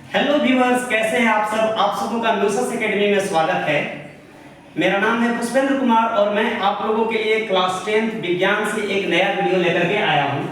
Hello viewers, कैसे हैं आप सब। आप सबों का न्यूसस एकेडमी में स्वागत है। मेरा नाम है पुष्पेंद्र कुमार और मैं आप लोगों के लिए क्लास 10 विज्ञान से एक नया वीडियो लेकर के आया हूं।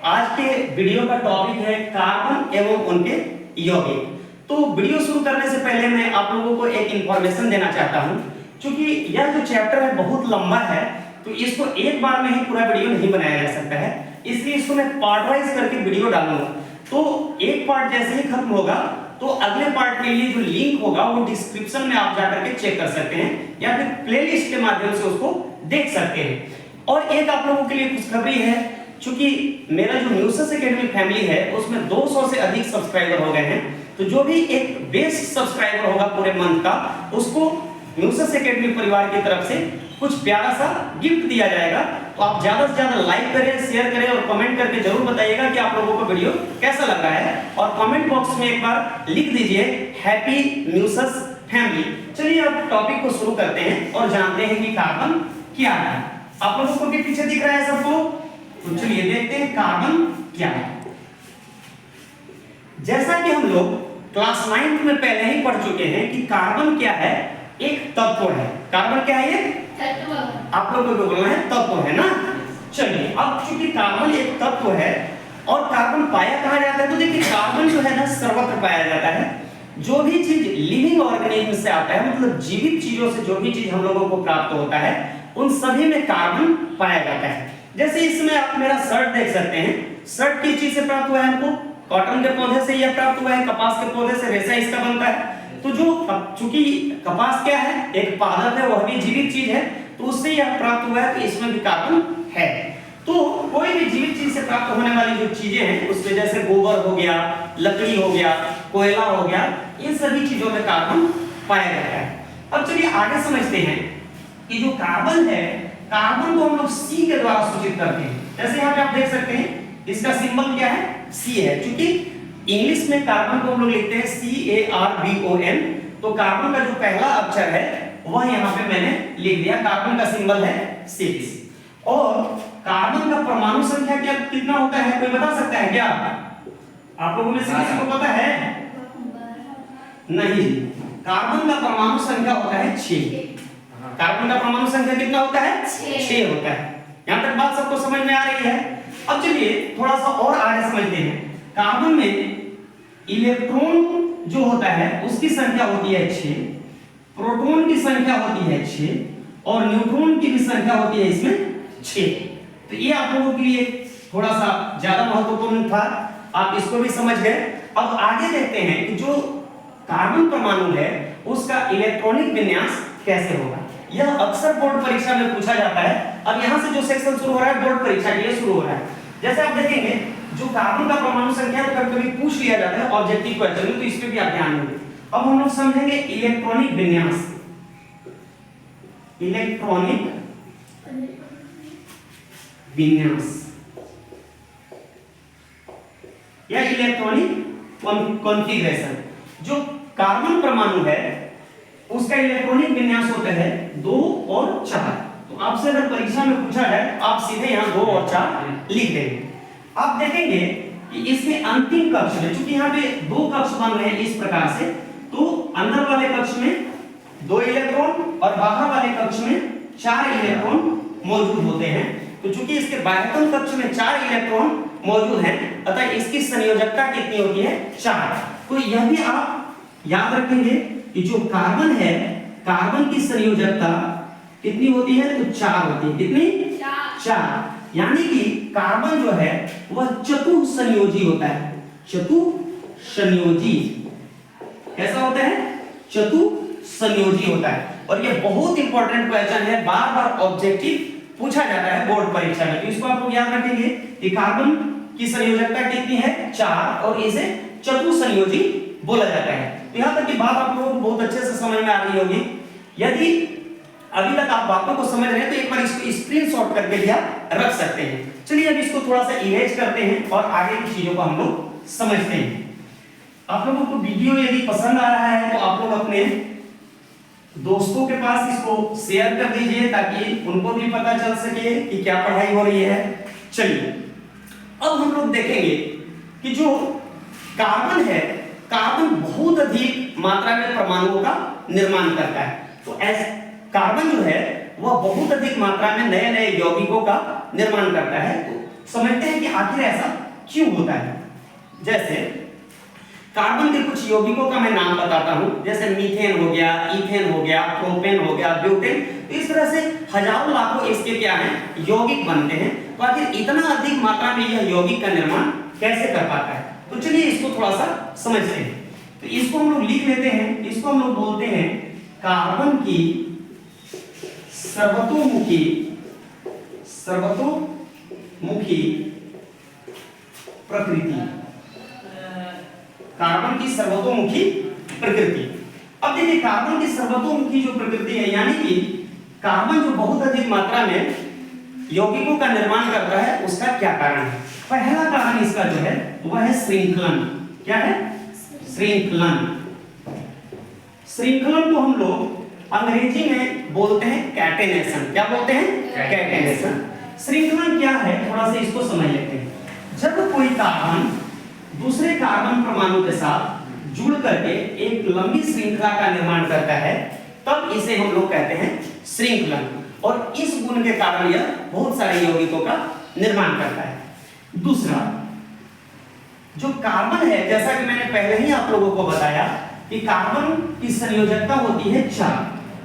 आज के वीडियो का टॉपिक है कार्बन एवं उनके यौगिक। तो वीडियो शुरू करने से पहले मैं आप लोगों को एक इंफॉर्मेशन देना चाहता हूं। क्योंकि यह जो चैप्टर है बहुत लंबा है, तो इसको एक बार में ही पूरा वीडियो नहीं बनाया जा सकता है, इसलिए इसको मैं पार्ट वाइज करके वीडियो डालूंगा। तो एक पार्ट जैसे ही खत्म होगा तो अगले पार्ट के लिए जो लिंक होगा वो डिस्क्रिप्शन में आप जाकर के चेक कर सकते हैं या फिर प्लेलिस्ट के माध्यम से उसको देख सकते हैं। और एक आप लोगों के लिए खुशखबरी है, क्योंकि मेरा जो न्यूसस एकेडमी फैमिली है उसमें 200 से अधिक सब्सक्राइबर हो गए हैं। तो जो भी एक बेस्ट सब्सक्राइबर होगा पूरे मंथ का, उसको न्यूसस एकेडमी परिवार की तरफ से कुछ प्यारा सा गिफ्ट दिया जाएगा। तो आप ज्यादा से ज्यादा लाइक करें, शेयर करें और कमेंट करके जरूर बताइएगा कि आप लोगों को वीडियो कैसा लग रहा है। और कमेंट बॉक्स में एक बार लिख दीजिए हैप्पी न्यूसस फैमिली। चलिए अब टॉपिक को शुरू करते हैं और जानते हैं कि कार्बन क्या है। आप लोगों को भी पीछे दिख रहा है सबको, तो चलिए देखते हैं कार्बन क्या है। जैसा कि हम लोग क्लास 9 में पहले ही पढ़ चुके हैं कि कार्बन क्या है, एक तत्व है। कार्बन क्या है? एक तत्व। आप लोगों को बोलना है तत्व है ना। चलिए अब चूंकि कार्बन एक तत्व है और कार्बन पाया कहाँ जाता है, तो देखिए कार्बन जो है ना सर्वत्र पाया जाता है। जो भी चीज लिविंग ऑर्गेनिज्म से आता है, मतलब जीवित चीजों से जो भी चीज हम लोगों को प्राप्त होता है, उन सभी में कार्बन पाया जाता है। जैसे इसमें आप मेरा शर्ट देख सकते हैं। शर्ट किस चीज से प्राप्त हुआ है? हमको कॉटन के पौधे से यह प्राप्त हुआ है, कपास के पौधे से रेशा इसका बनता है। तो जो चूंकि कपास क्या है, एक पादप है, वह भी जीवित चीज है, तो उससे यह प्राप्त हुआ है, तो इसमें भी कार्बन है। तो कोई भी जीवित चीज से प्राप्त होने वाली जो चीजें हैं उसमें जैसे गोबर हो गया, लकड़ी हो गया, कोयला हो गया, इन सभी चीजों में कार्बन पाया जाता है। अब चलिए आगे समझते हैं कि जो कार्बन है, कार्बन को हम लोग सी के द्वारा सूचित करते हैं। जैसे यहाँ पे आप देख सकते हैं इसका सिंबल क्या है? सी है। क्योंकि इंग्लिश में कार्बन को हम लोग लिखते हैं CARBON, तो कार्बन का जो पहला अक्षर है वह यहाँ पे मैंने लिख दिया। कार्बन का सिंबल है 6। और कार्बन का परमाणु संख्या क्या कितना होता है, कोई बता सकता है क्या? आप लोगों में से किसी को पता है? नहीं, कार्बन का परमाणु संख्या होता है 6। कार्बन का परमाणु संख्या कितना होता है? 6 होता है। यहाँ तक बात सबको समझ में आ रही है। अब चलिए थोड़ा सा और आगे समझते हैं। कार्बन में इलेक्ट्रॉन जो होता है उसकी संख्या होती है 6, प्रोटॉन की संख्या होती है 6 और न्यूट्रॉन की भी संख्या होती है इसमें 6। तो ये आप लोगों के लिए थोड़ा सा ज्यादा महत्वपूर्ण था, आप इसको भी समझ गए। अब आगे देखते हैं कि जो कार्बन परमाणु है उसका इलेक्ट्रॉनिक विन्यास कैसे होगा। यह अक्सर बोर्ड परीक्षा में पूछा जाता है। अब यहाँ से जो सेक्शन शुरू हो रहा है बोर्ड परीक्षा के लिए शुरू हो रहा है। जैसे आप देखेंगे जो कार्बन का परमाणु संख्या तो कभी-कभी पूछ लिया जाता है ऑब्जेक्टिव क्वेश्चन में, तो इस पे भी आप ध्यान देंगे। अब हम लोग समझेंगे इलेक्ट्रॉनिक विन्यास। इलेक्ट्रॉनिक विन्यास या इलेक्ट्रॉनिक कॉन्फ़िगरेशन। जो कार्बन परमाणु है उसका इलेक्ट्रॉनिक विन्यास होता है 2 और 4। तो आपसे अगर परीक्षा में पूछा जाए आप सीधे यहाँ 2 और 4 लिख देंगे। आप देखेंगे कि इसमें अंतिम कक्ष में, चूंकि यहाँ पे 2 कक्ष बन रहे हैं इस प्रकार से, तो अंदर वाले कक्ष में 2 इलेक्ट्रॉन और बाहर वाले कक्ष में 4 इलेक्ट्रॉन मौजूद होते हैं। तो चूंकि इसके बाह्यतम कक्ष में 4 इलेक्ट्रॉन मौजूद हैं, अतः इसकी संयोजकता कितनी होती है? 4। तो यह भी आप याद रखेंगे कि जो कार्बन है, कार्बन की संयोजकता कितनी होती है? तो 4 होती है। कितनी? 4। यानी कि कार्बन जो है वह चतुसंयोजी होता है। चतुसंयोजी कैसा होता है? चतुसंयोजी होता है। और यह बहुत इंपॉर्टेंट क्वेश्चन है, बार बार ऑब्जेक्टिव पूछा जाता है बोर्ड परीक्षा में। तो इसको आप लोग याद रखेंगे कि कार्बन की संयोजकता कितनी है? 4 और इसे चतुसंयोजी बोला जाता है। तो यहाँ तक की बात आप लोगों को बहुत अच्छे से समझ में आ रही होगी। यदि अभी तक आप बातों को समझ रहे हैं तो एक बार इसको स्क्रीनशॉट करके भी आप रख सकते हैं। चलिए अब इसको थोड़ा सा इरेज करते हैं और आगे की चीजों को हम लोग समझते हैं। आप लोगों को वीडियो यदि पसंद आ रहा है तो आप लोग अपने दोस्तों के पास इसको शेयर कर दीजिए ताकि उनको भी पता चल सके कि क्या पढ़ाई हो रही है। चलिए अब हम लोग देखेंगे कि जो कार्बन है, कार्बन बहुत अधिक मात्रा में परमाणुओं का निर्माण करता है। तो ऐसे कार्बन जो है वह बहुत अधिक मात्रा में नए नए यौगिकों का निर्माण करता है। तो समझते हैं कि आखिर ऐसा क्यों होता है। जैसे कार्बन के कुछ यौगिकों का मैं नाम बताता हूं, जैसे मीथेन हो गया, इथेन हो गया, प्रोपेन हो गया, ब्यूटेन। तो इस तरह से हजारों लाखों इसके क्या हैं यौगिक बनते हैं। तो आखिर इतना अधिक मात्रा में यह यौगिक का निर्माण कैसे कर पाता है, तो चलिए इसको थोड़ा सा समझते हैं। तो इसको हम लोग लिख लेते हैं, इसको हम लोग बोलते हैं कार्बन की सर्वतोमुखी प्रकृति। कार्बन की सर्वतोमुखी प्रकृति। अब देखिए कार्बन की सर्वतोमुखी जो प्रकृति है, यानी कि कार्बन जो बहुत अधिक मात्रा में यौगिकों का निर्माण करता है, उसका क्या कारण है। पहला कारण इसका जो है वह है श्रृंखलन। क्या है? श्रृंखलन। श्रृंखलन को हम लोग अंग्रेजी में बोलते हैं कैटेनेशन। क्या बोलते हैं? कैटेनेशन। श्रृंखलन क्या है, थोड़ा सा इसको समझ लेते हैं। जब कोई कार्बन दूसरे कार्बन परमाणु के साथ जुड़ करके एक लंबी श्रृंखला का निर्माण करता है, तब इसे हम लोग कहते हैं श्रृंखलन। और इस गुण के कारण यह बहुत सारे यौगिकों का निर्माण करता है। दूसरा, जो कार्बन है, जैसा कि मैंने पहले ही आप लोगों को बताया कि कार्बन की संयोजकता होती है 4।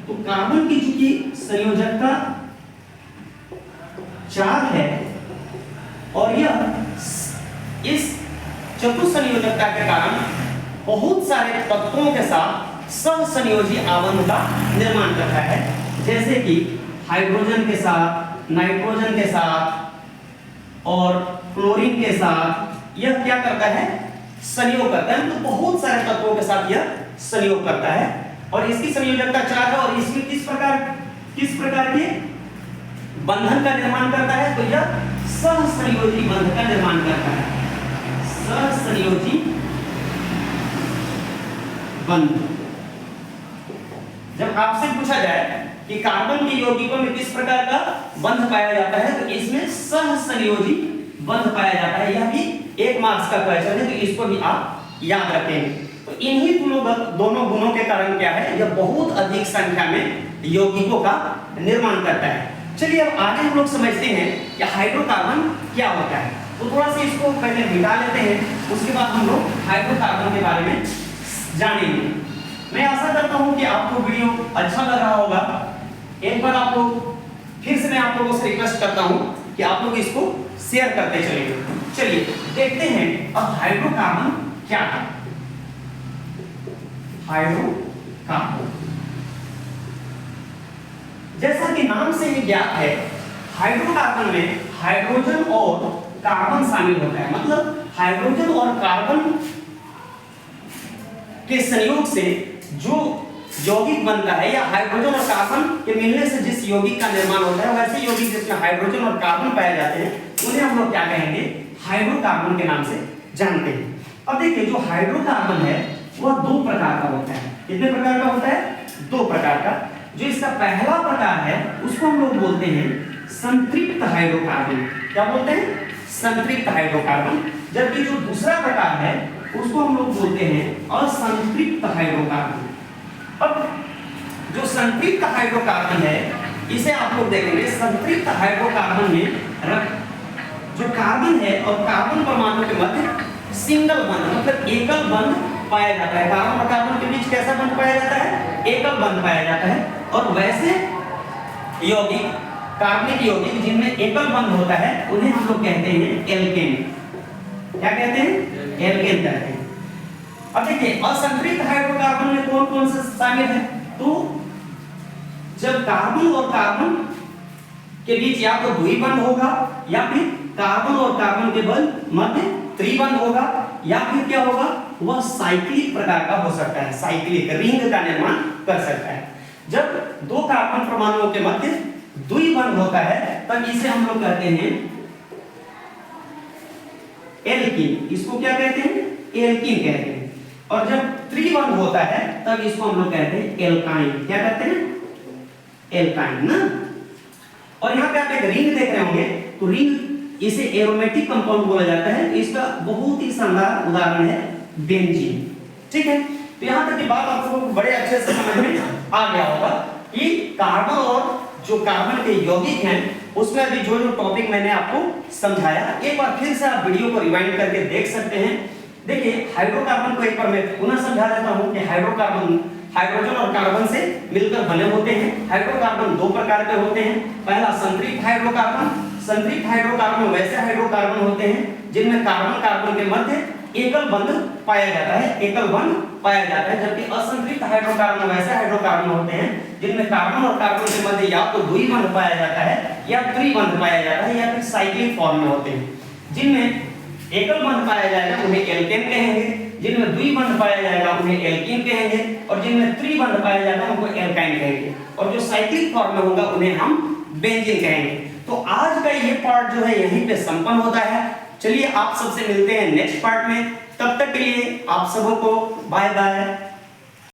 तो कार्बन की चूंकि संयोजकता 4 है और यह इस चतुसंयोजकता के कारण बहुत सारे तत्वों के साथ सहसंयोजी आबंध का निर्माण करता है। जैसे कि हाइड्रोजन के साथ, नाइट्रोजन के साथ और क्लोरीन के साथ यह क्या करता है? संयोग करता है। तो बहुत सारे तत्वों के साथ यह संयोग करता है और इसकी संयोजकता 4 है। और इसमें किस प्रकार के बंधन का निर्माण करता है? तो यह सहसंयोजी बंध का निर्माण करता है। सहसंयोजी बंध। जब आपसे पूछा जाए कि कार्बन के यौगिकों में किस प्रकार का बंध पाया जाता है, तो इसमें सहसंयोजी बंध पाया जाता है। यह भी 1 मार्क्स का क्वेश्चन है, तो इसको भी आप याद रखेंगे। तो इन्हीं दोनों गुणों के कारण क्या है, यह बहुत अधिक संख्या में यौगिकों का निर्माण करता है। चलिए अब आगे हम लोग समझते हैं कि हाइड्रोकार्बन क्या होता है। तो थोड़ा सा इसको पहले मिटा लेते हैं, उसके बाद हम लोग हाइड्रोकार्बन के बारे में जानेंगे। मैं आशा करता हूं कि आपको वीडियो अच्छा लग रहा होगा। एक बार आप लोग फिर से मैं आप लोगों से रिक्वेस्ट करता हूं कि आप लोग इसको शेयर करते चलिए। चलिए देखते हैं अब हाइड्रोकार्बन क्या है। हाइड्रोकार्बन, जैसा कि नाम से ही ज्ञात है, हाइड्रोकार्बन में हाइड्रोजन और कार्बन शामिल होता है। मतलब हाइड्रोजन और कार्बन के संयोग से जो यौगिक बनता है, या हाइड्रोजन और कार्बन के मिलने से जिस यौगिक का निर्माण होता है, वैसे यौगिक जिसमें हाइड्रोजन और कार्बन पाए जाते हैं, उन्हें हम लोग क्या कहेंगे? हाइड्रोकार्बन के नाम से जानते हैं। अब देखिए जो हाइड्रोकार्बन है वह 2 प्रकार का होता है। कितने प्रकार का होता है? 2 प्रकार का। जो इसका पहला प्रकार है उसको हम लोग बोलते हैं संतृप्त हाइड्रोकार्बन। क्या बोलते हैं? संतृप्त हाइड्रोकार्बन। जबकि जो दूसरा प्रकार है उसको हम लोग बोलते हैं असंतृप्त हाइड्रोकार्बन। अब जो संतृप्त हाइड्रोकार्बन है, इसे आप लोग देखेंगे। संतृप्त हाइड्रोकार्बन में जो कार्बन है और कार्बन परमाणु के मध्य सिंगल बंध, मतलब एकल बंध पाया जाता है। कार्बन और कार्बन के बीच कैसा बंध पाया जाता है? एकल बंध पाया जाता है। और वैसे यौगिक, कार्बनिक यौगिक जिनमें एकल बंध होता है, उन्हें हम लोग कहते हैं एल्केन। क्या कहते हैं? एल्केन कहते हैं। अब देखिए असंतृप्त हाइड्रोकार्बन में कौन कौन से शामिल है? तो जब कार्बन और कार्बन के बीच या तो द्विबंध होगा, या फिर कार्बन और कार्बन के मध्य त्रिबंध होगा, या फिर क्या होगा, वह साइक्लिक प्रकार का हो सकता है। साइक्लिक रिंग का निर्माण कर सकता है। जब 2 कार्बन परमाणुओं के मध्य द्विबंध होता है, तब इसे हम लोग कहते हैं एल्कीन। इसको क्या कहते हैं? एल्कीन कहते हैं। और जब त्रिबंध होता है, तब इसको हम लोग कहते हैं एल्काइन। क्या कहते हैं? एल्काइन ना। और यहाँ पे आप एक रिंग देख रहे होंगे, तो रिंग इसे एरोमेटिक कंपाउंड बोला जाता है। इसका बहुत ही शानदार उदाहरण है बेंजीन। ठीक है, तो यहाँ तक की बात आप लोगों को बड़े अच्छे से समझ में आ गया होगा कि कार्बन और जो कार्बन के यौगिक हैं उसमें अभी जो जो टॉपिक मैंने आपको समझाया, एक बार फिर से आप वीडियो को रिवाइंड करके देख सकते हैं। देखिए हाइड्रोकार्बन को एक बार मैं पुनः समझा देता हूं कि हाइड्रोकार्बन हाइड्रोजन और कार्बन से मिलकर बने होते हैं। हाइड्रोकार्बन दो प्रकार के होते हैं, पहला संतृप्त हाइड्रोकार्बन। संतृप्त हाइड्रोकार्बन वैसे हाइड्रोकार्बन होते हैं जिनमें कार्बन कार्बन के मध्य एकल बंध पाया जाता है, एकल बंध पाया जाता है, जबकि असंतृप्त हाइड्रोकार्बन वैसे हाइड्रोकार्बन होते हैं जिनमें कार्बन और कार्बन के मध्य या तो द्विबंध पाया जाता है या त्रिबंध पाया जाता है या फिर साइक्लिक फॉर्म में होते हैं। जिनमें एकल बंध पाया जाएगा उन्हें एल्केन कहेंगे, जिनमें द्विबंध पाया जाएगा उन्हें एल्कीन कहेंगे, और जिनमें त्रिबंध पाया जाएगा उनको एल्काइन कहेंगे, और जो साइक्लिक फॉर्म में होगा उन्हें हम बेंजीन कहेंगे। तो आज का ये पार्ट जो है यहीं पे संपन्न होता है। चलिए आप सबसे मिलते हैं नेक्स्ट पार्ट में, तब तक के लिए आप सबों को बाय बाय।